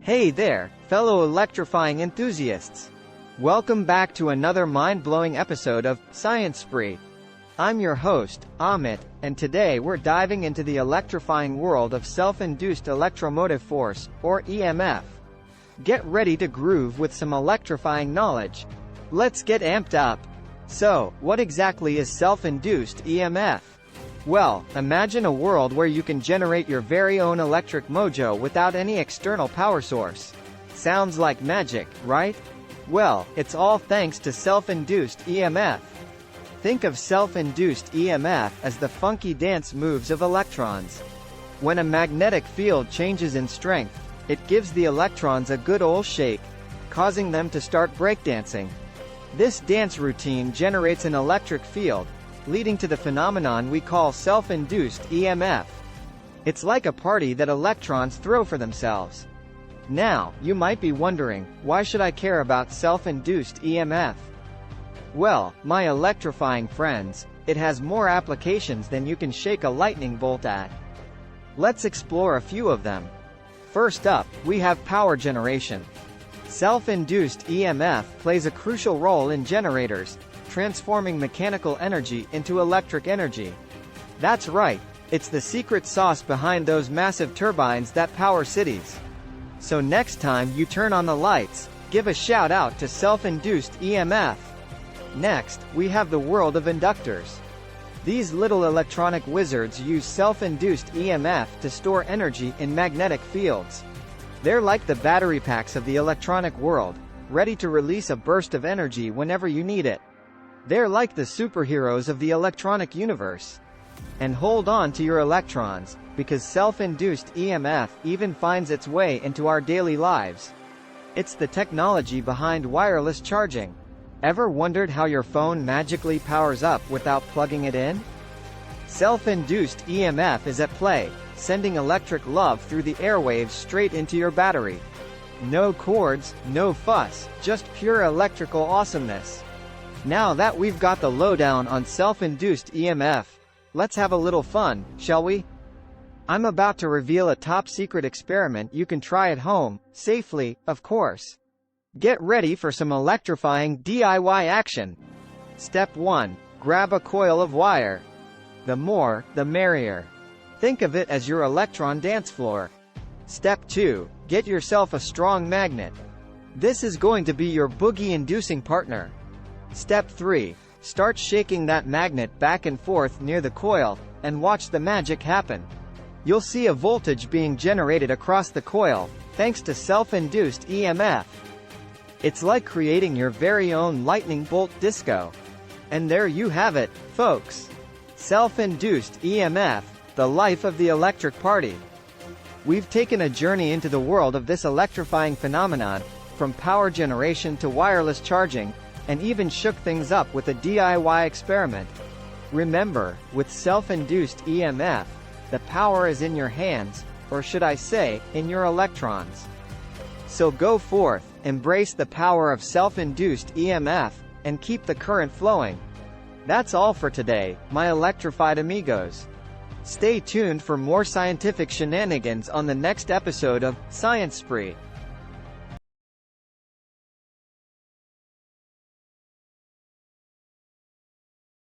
Hey there, fellow electrifying enthusiasts! Welcome back to another mind-blowing episode of Science Spree. I'm your host, Amit, and today we're diving into the electrifying world of self-induced electromotive force, or EMF. Get ready to groove with some electrifying knowledge. Let's get amped up! So, what exactly is self-induced EMF? Well, imagine a world where you can generate your very own electric mojo without any external power source. Sounds like magic, right? Well, it's all thanks to self-induced EMF. Think of self-induced EMF as the funky dance moves of electrons. When a magnetic field changes in strength, it gives the electrons a good old shake, causing them to start breakdancing. This dance routine generates an electric field, leading to the phenomenon we call self-induced EMF. It's like a party that electrons throw for themselves. Now, you might be wondering, why should I care about self-induced EMF? Well, my electrifying friends, it has more applications than you can shake a lightning bolt at. Let's explore a few of them. First up, we have power generation. Self-induced EMF plays a crucial role in generators, transforming mechanical energy into electric energy. That's right, it's the secret sauce behind those massive turbines that power cities. So next time you turn on the lights, give a shout out to self-induced EMF. Next, we have the world of inductors. These little electronic wizards use self-induced EMF to store energy in magnetic fields. They're like the battery packs of the electronic world, ready to release a burst of energy whenever you need it. They're like the superheroes of the electronic universe. And hold on to your electrons, because self-induced EMF even finds its way into our daily lives. It's the technology behind wireless charging. Ever wondered how your phone magically powers up without plugging it in? Self-induced EMF is at play, sending electric love through the airwaves straight into your battery. No cords, no fuss, just pure electrical awesomeness. Now that we've got the lowdown on self-induced EMF, let's have a little fun, shall we? I'm about to reveal a top-secret experiment you can try at home, safely, of course. Get ready for some electrifying DIY action. Step 1. Grab a coil of wire. The more, the merrier. Think of it as your electron dance floor. Step 2. Get yourself a strong magnet. This is going to be your boogie-inducing partner. Step 3. Start shaking that magnet back and forth near the coil, and watch the magic happen. You'll see a voltage being generated across the coil, thanks to self-induced EMF. It's like creating your very own lightning bolt disco. And there you have it, folks. Self-induced EMF, the life of the electric party. We've taken a journey into the world of this electrifying phenomenon, from power generation to wireless charging, and even shook things up with a DIY experiment. Remember, with self-induced EMF, the power is in your hands, or should I say, in your electrons. So go forth, embrace the power of self-induced EMF, and keep the current flowing. That's all for today, my electrified amigos. Stay tuned for more scientific shenanigans on the next episode of Science Spree.